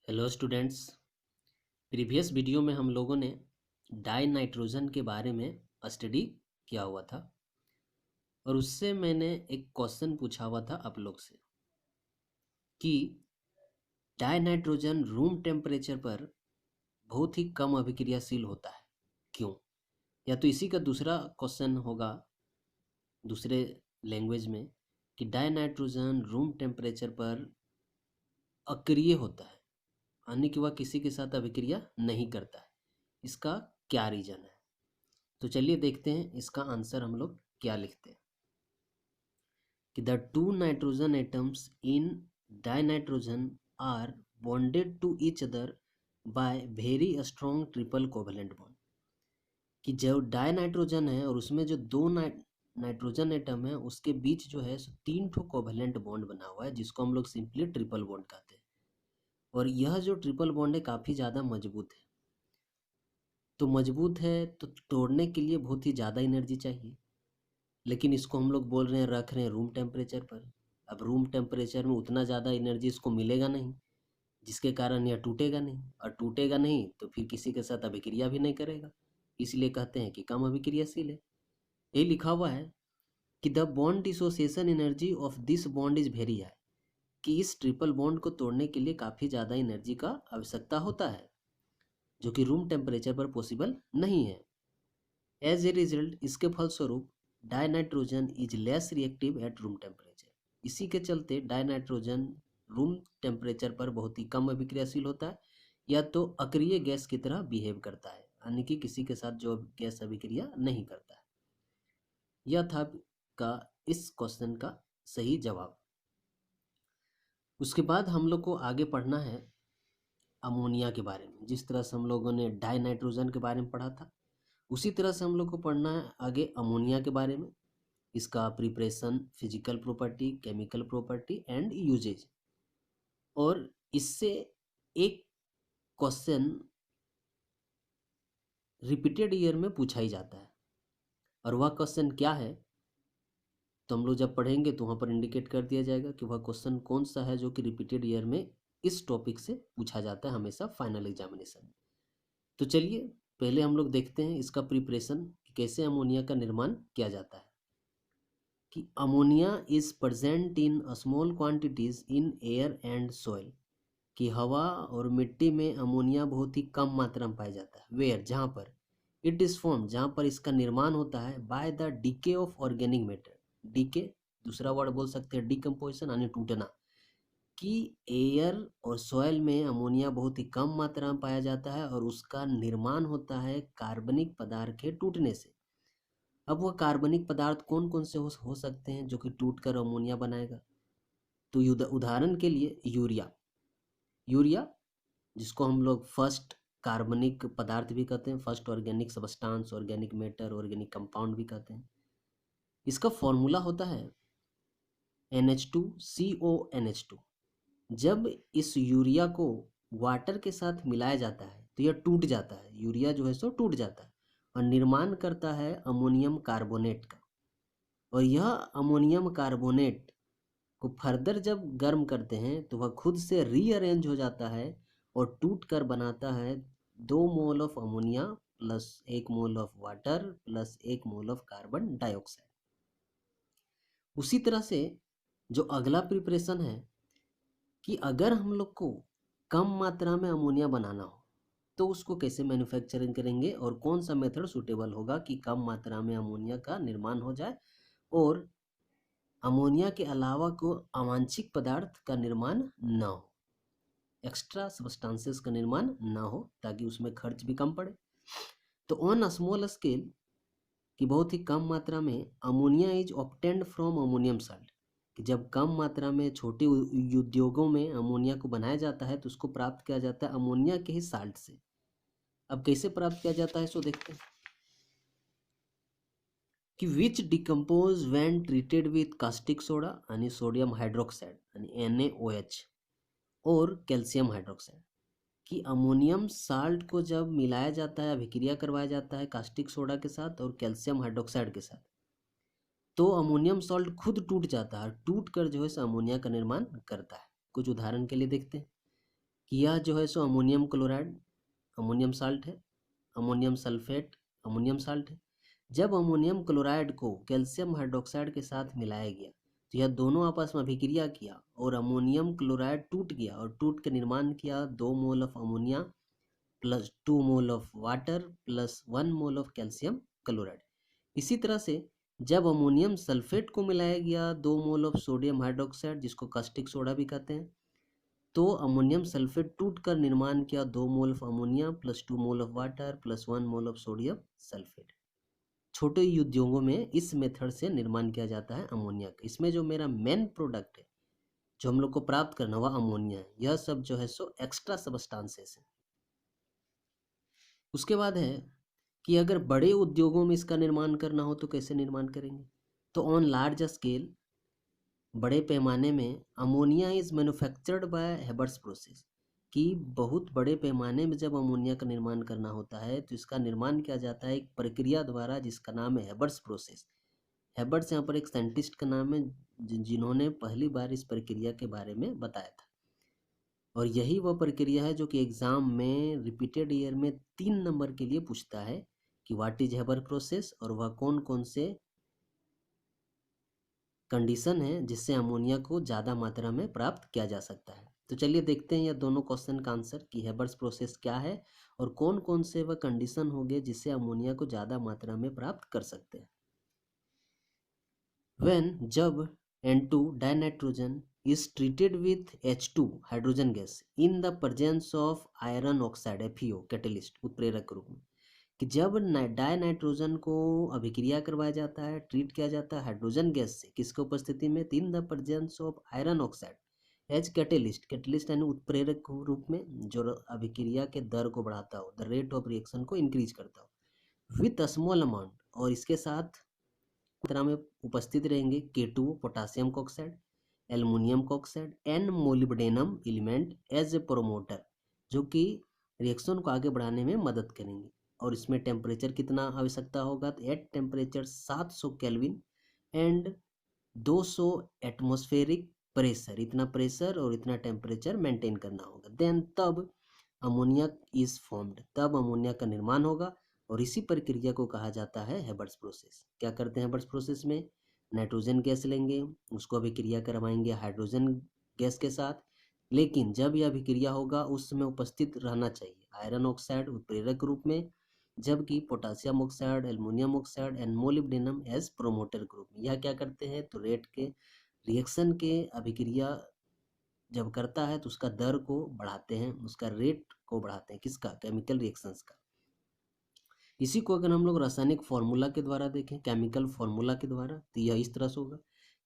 Hello students. Previous video में हम लोगों ने डाई नाइट्रोजन के बारे में स्टडी किया हुआ था और उससे मैंने एक क्वेश्चन पूछा हुआ था आप लोग से कि डाई नाइट्रोजन रूम टेम्परेचर पर बहुत ही कम अभिक्रियाशील होता है, क्यों? या तो इसी का दूसरा क्वेश्चन होगा दूसरे लैंग्वेज में कि डाई नाइट्रोजन रूम टेम्परेचर पर अक्रिय होता है, यानी कि वह किसी के साथ अभिक्रिया नहीं करता है। इसका क्या रीजन है? तो चलिए देखते हैं इसका आंसर हम लोग क्या लिखते हैं कि the two nitrogen atoms in dinitrogen are bonded to each other by very strong triple covalent bond. कि जो डाइनाइट्रोजन है और उसमें जो दो नाइट्रोजन एटम है उसके बीच जो है तीन ठो कोवेलेंट बॉन्ड बना हुआ है, जिसको हम लोग सिंपली ट्रिपल बॉन्ड कहते हैं। और यह जो ट्रिपल बॉन्ड है काफ़ी ज़्यादा मजबूत है। तो मजबूत है तो तोड़ने के लिए बहुत ही ज़्यादा एनर्जी चाहिए, लेकिन इसको हम लोग बोल रहे हैं रख रहे हैं रूम टेम्परेचर पर। अब रूम टेम्परेचर में उतना ज़्यादा एनर्जी इसको मिलेगा नहीं, जिसके कारण यह टूटेगा नहीं, और टूटेगा नहीं तो फिर किसी के साथ अभिक्रिया भी नहीं करेगा, इसलिए कहते हैं कि कम अभिक्रियाशील है। ये लिखा हुआ है कि the bond dissociation energy of this bond is very high, कि इस ट्रिपल बॉन्ड को तोड़ने के लिए काफ़ी ज़्यादा एनर्जी का आवश्यकता होता है, जो कि रूम टेम्परेचर पर पॉसिबल नहीं है। एज ए रिजल्ट इसके फलस्वरूप dinitrogen is less reactive at room temperature. इसी के चलते डाइनाइट्रोजन रूम टेम्परेचर पर बहुत ही कम अभिक्रियाशील होता है, या तो अक्रिय गैस की तरह बिहेव करता है, यानी कि किसी के साथ जो गैस अभिक्रिया नहीं करता है। यह था का इस क्वेश्चन का सही जवाब। उसके बाद हम लोग को आगे पढ़ना है अमोनिया के बारे में। जिस तरह से हम लोगों ने डाइनाइट्रोजन के बारे में पढ़ा था, उसी तरह से हम लोग को पढ़ना है आगे अमोनिया के बारे में, इसका preparation, physical property, chemical property and uses. और इससे एक क्वेश्चन रिपीटेड ईयर में पूछा ही जाता है, और वह क्वेश्चन क्या है तो हम लोग जब पढ़ेंगे तो वहाँ पर इंडिकेट कर दिया जाएगा कि वह क्वेश्चन कौन सा है जो कि रिपीटेड ईयर में इस टॉपिक से पूछा जाता है हमेशा फाइनल एग्जामिनेशन में। तो चलिए पहले हम लोग देखते हैं इसका प्रिपरेशन, कैसे अमोनिया का निर्माण किया जाता है। कि ammonia is present in small quantities in air and soil, कि हवा और मिट्टी में अमोनिया बहुत ही कम मात्रा में पाया जाता है। वेयर, जहाँ पर इट इज फॉर्म, जहाँ पर इसका निर्माण होता है by the decay of organic matter. Decay दूसरा वर्ड बोल सकते हैं डिकम्पोजिशन, यानी टूटना। कि एयर और सॉइल में अमोनिया बहुत ही कम मात्रा में पाया जाता है और उसका निर्माण होता है कार्बनिक पदार्थ के टूटने से। अब वह कार्बनिक पदार्थ कौन कौन से हो सकते हैं जो कि टूटकर अमोनिया बनाएगा? तो उदाहरण के लिए यूरिया। यूरिया जिसको हम लोग फर्स्ट कार्बनिक पदार्थ भी कहते हैं, first organic substance, organic matter, organic compound भी कहते हैं। इसका फॉर्मूला होता है NH2CONH2। जब इस यूरिया को वाटर के साथ मिलाया जाता है तो यह टूट जाता है, यूरिया जो है सो टूट जाता है और निर्माण करता है अमोनियम कार्बोनेट का। और यह अमोनियम कार्बोनेट को फर्दर जब गर्म करते हैं तो वह खुद से रीअरेंज हो जाता है और टूट कर बनाता है 2 mole of ammonia plus 1 mole of water plus 1 mole of carbon dioxide. उसी तरह से जो अगला प्रिपरेशन है कि अगर हम लोग को कम मात्रा में अमोनिया बनाना हो तो उसको कैसे मैन्युफैक्चरिंग करेंगे और कौन सा मेथड सूटेबल होगा कि कम मात्रा में अमोनिया का निर्माण हो जाए और अमोनिया के अलावा को अवांछित पदार्थ का निर्माण ना हो, एक्स्ट्रा सब्सटेंसेस का निर्माण ना हो, ताकि उसमें खर्च भी कम पड़े। तो ऑन स्मॉल स्केल कि बहुत ही कम मात्रा में ammonia is obtained from ammonium salt, कि जब कम मात्रा में छोटे उद्योगों में अमोनिया को बनाया जाता है तो उसको प्राप्त किया जाता है अमोनिया के ही साल्ट से। अब कैसे प्राप्त किया जाता है सो देखते हैं कि which decompose when treated with caustic soda यानी सोडियम हाइड्रोक्साइड यानी NaOH और कैल्शियम हाइड्रोक्साइड। कि अमोनियम साल्ट को जब मिलाया जाता है, अभिक्रिया करवाया जाता है कास्टिक सोडा के साथ और कैल्शियम हाइड्रोक्साइड के साथ, तो अमोनियम सॉल्ट खुद टूट जाता है, टूट कर जो है अमोनिया का निर्माण करता है। कुछ उदाहरण के लिए देखते हैं कि यह जो है so ammonium chloride ammonium salt है, अमोनियम सल्फेट अमोनियम साल्ट है। जब अमोनियम क्लोराइड को कैल्शियम हाइड्रोक्साइड के साथ मिलाया गया तो यह दोनों आपस में अभिक्रिया किया और अमोनियम क्लोराइड टूट गया और टूट के निर्माण किया 2 mole of ammonia plus 2 mole of water plus 1 mole of calcium chloride. इसी तरह से जब अमोनियम सल्फेट को मिलाया गया 2 मोल ऑफ सोडियम हाइड्रोक्साइड, जिसको कास्टिक सोडा भी कहते हैं, तो अमोनियम सल्फेट टूटकर निर्माण किया 2 mole of ammonia plus 2 mole of water plus 1 mole of sodium sulphate. छोटे उद्योगों में इस मेथड से निर्माण किया जाता है अमोनिया का। इसमें जो मेरा मेन प्रोडक्ट है जो हम लोग को प्राप्त करना हुआ अमोनिया है, यह सब जो है सो एक्स्ट्रा सबस्टांसेस है। उसके बाद है कि अगर बड़े उद्योगों में इसका निर्माण करना हो तो कैसे निर्माण करेंगे। तो ऑन लार्ज स्केल, बड़े पैमाने में, ammonia is manufactured by Haber's process, कि बहुत बड़े पैमाने में जब अमोनिया का निर्माण करना होता है तो इसका निर्माण किया जाता है एक प्रक्रिया द्वारा जिसका नाम है हेबर्स प्रोसेस। हेबर्स यहाँ पर एक साइंटिस्ट का नाम है जिन्होंने पहली बार इस प्रक्रिया के बारे में बताया था। और यही वह प्रक्रिया है जो कि एग्जाम में रिपीटेड ईयर में 3 नंबर के लिए पूछता है कि व्हाट इज हेबर प्रोसेस और वह कौन कौन से कंडीशन है जिससे अमोनिया को ज़्यादा मात्रा में प्राप्त किया जा सकता है। तो चलिए देखते हैं यह दोनों क्वेश्चन का आंसर कि हेबर्स प्रोसेस क्या है और कौन कौन से वह कंडीशन होंगे जिससे अमोनिया को ज़्यादा मात्रा में प्राप्त कर सकते हैं। जब N2 dinitrogen is treated with H2 hydrogen gas in the presence of iron oxide FeO catalyst उत्प्रेरक के रूप में, कि जब डाइनाइट्रोजन को अभिक्रिया करवाया जाता है, ट्रीट किया जाता है हाइड्रोजन गैस से, किसके उपस्थिति में, in the presence of iron oxide as catalyst, catalyst यानी उत्प्रेरक के रूप में जो अभिक्रिया के दर को बढ़ाता हो, द रेट ऑफ रिएक्शन को इंक्रीज करता हो विथ स्मॉल अमाउंट, और इसके साथ मात्रा में उपस्थित रहेंगे K2 potassium oxide, aluminium oxide and molybdenum element as a promoter, जो कि रिएक्शन को आगे बढ़ाने में मदद करेंगे। और इसमें टेम्परेचर कितना आवश्यकता होगा, तो at temperature 700 kelvin and 200 atmospheric pressure, इतना प्रेशर और इतना टेम्परेचर मेंटेन करना होगा। देन तब अमोनिया इज फॉर्म्ड, तब अमोनिया का निर्माण होगा और इसी प्रक्रिया को कहा जाता है हेबर्स प्रोसेस। क्या करते हैं हेबर्स प्रोसेस में, नाइट्रोजन गैस लेंगे, उसको अभिक्रिया करवाएंगे हाइड्रोजन गैस के साथ, लेकिन जब यह अभिक्रिया होगा उस समय उपस्थित रहना चाहिए आयरन ऑक्साइड उत्प्रेरक रूप में, जबकि potassium oxide, aluminium oxide and molybdenum as promoter group में। यह क्या करते हैं, तो रेट के रिएक्शन के अभिक्रिया जब करता है तो उसका दर को बढ़ाते हैं, उसका रेट को बढ़ाते हैं, किसका, केमिकल रिएक्शंस का। इसी को अगर हम लोग रासायनिक फार्मूला के द्वारा देखें, केमिकल फार्मूला के द्वारा, तो यह इस तरह से होगा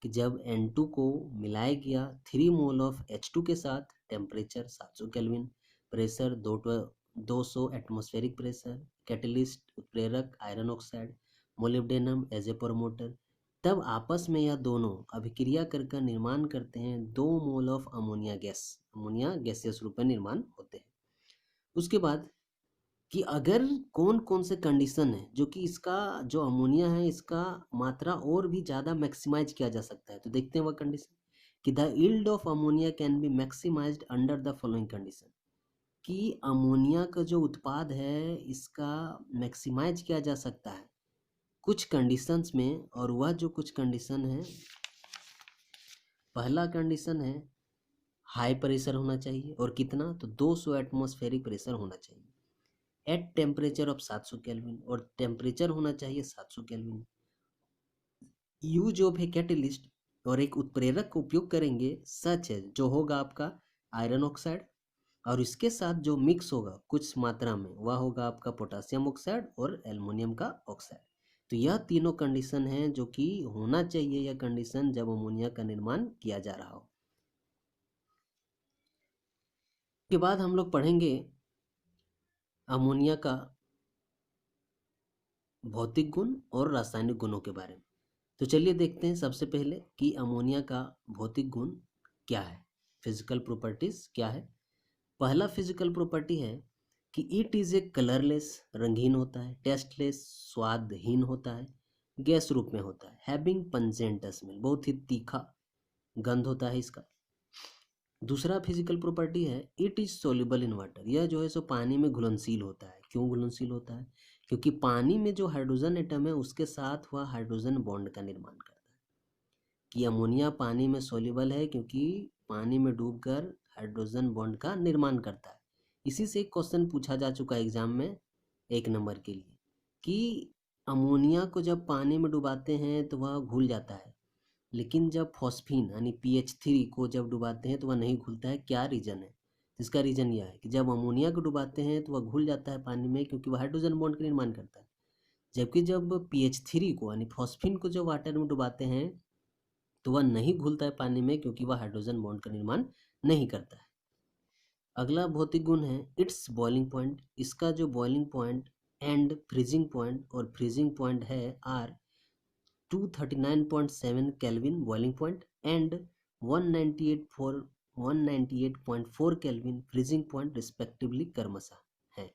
कि जब N2 को मिलाया गया 3 मोल ऑफ H2 के साथ, temperature 700 kelvin, pressure 200 atmospheric pressure, catalyst उत्प्रेरक iron oxide, molybdenum as a promoter, तब आपस में यह दोनों अभिक्रिया कर निर्माण करते हैं 2 mole of ammonia gas, ammonia gaseous रूप में निर्माण होते हैं। उसके बाद कि अगर कौन कौन से कंडीशन है जो कि इसका जो अमोनिया है इसका मात्रा और भी ज़्यादा मैक्सिमाइज किया जा सकता है, तो देखते हैं वह कंडीशन कि the yield of ammonia can be maximised under the following condition, कि अमोनिया का जो उत्पाद है इसका मैक्सिमाइज किया जा सकता है कुछ कंडीशंस में। और वह जो कुछ कंडीशन है, पहला कंडीशन है हाई प्रेशर होना चाहिए, और कितना, तो 200 एटमॉस्फेरिक प्रेशर होना चाहिए एट टेम्परेचर ऑफ 700 केल्विन, और टेम्परेचर होना चाहिए 700 kelvin. Use of A catalyst, और एक उत्प्रेरक का उपयोग करेंगे सच है जो होगा आपका आयरन ऑक्साइड, और इसके साथ जो मिक्स होगा कुछ मात्रा में वह होगा आपका पोटासियम ऑक्साइड और एल्युमिनियम का ऑक्साइड। तो यह तीनों कंडीशन हैं जो कि होना चाहिए, यह कंडीशन जब अमोनिया का निर्माण किया जा रहा हो। के बाद हम लोग पढ़ेंगे अमोनिया का भौतिक गुण और रासायनिक गुणों के बारे में। तो चलिए देखते हैं सबसे पहले कि अमोनिया का भौतिक गुण क्या है, फिजिकल प्रॉपर्टीज क्या है। पहला फिजिकल प्रॉपर्टी है कि इट इज ए कलरलेस, रंगीन होता है, टेस्टलेस, स्वादहीन होता है, गैस रूप में होता है, हैविंग पंजेंट स्मेल, बहुत ही तीखा गंध होता है इसका, दूसरा फिजिकल प्रॉपर्टी है it is soluble in water. यह जो है सो पानी में घुलनशील होता है। क्यों घुलनशील होता है? क्योंकि पानी में जो हाइड्रोजन एटम है उसके साथ वह हाइड्रोजन बॉन्ड का निर्माण करता है। कि अमोनिया पानी में सोल्यूबल है क्योंकि पानी में डूबकर हाइड्रोजन बॉन्ड का निर्माण करता है। इसी से एक क्वेश्चन पूछा जा चुका है एग्जाम में 1 नंबर के लिए कि अमोनिया को जब पानी में डुबाते हैं तो वह घुल जाता है, लेकिन जब फॉस्फीन यानी PH3 को जब डुबाते हैं तो वह नहीं घुलता है। क्या रीज़न है? इसका रीज़न यह है कि जब अमोनिया को डुबाते हैं तो वह घुल जाता है पानी में क्योंकि वह हाइड्रोजन बॉन्ड का निर्माण करता है, जबकि जब PH3 को यानी फॉस्फीन को जब वाटर में डुबाते हैं तो वह नहीं घुलता है पानी में क्योंकि वह हाइड्रोजन बॉन्ड का निर्माण नहीं करता है। अगला भौतिक गुण है इट्स बॉइलिंग पॉइंट। इसका जो boiling point and freezing point और फ्रीजिंग पॉइंट है are 239.7 kelvin boiling point and 198.4 kelvin freezing point respectively क्रमशः है।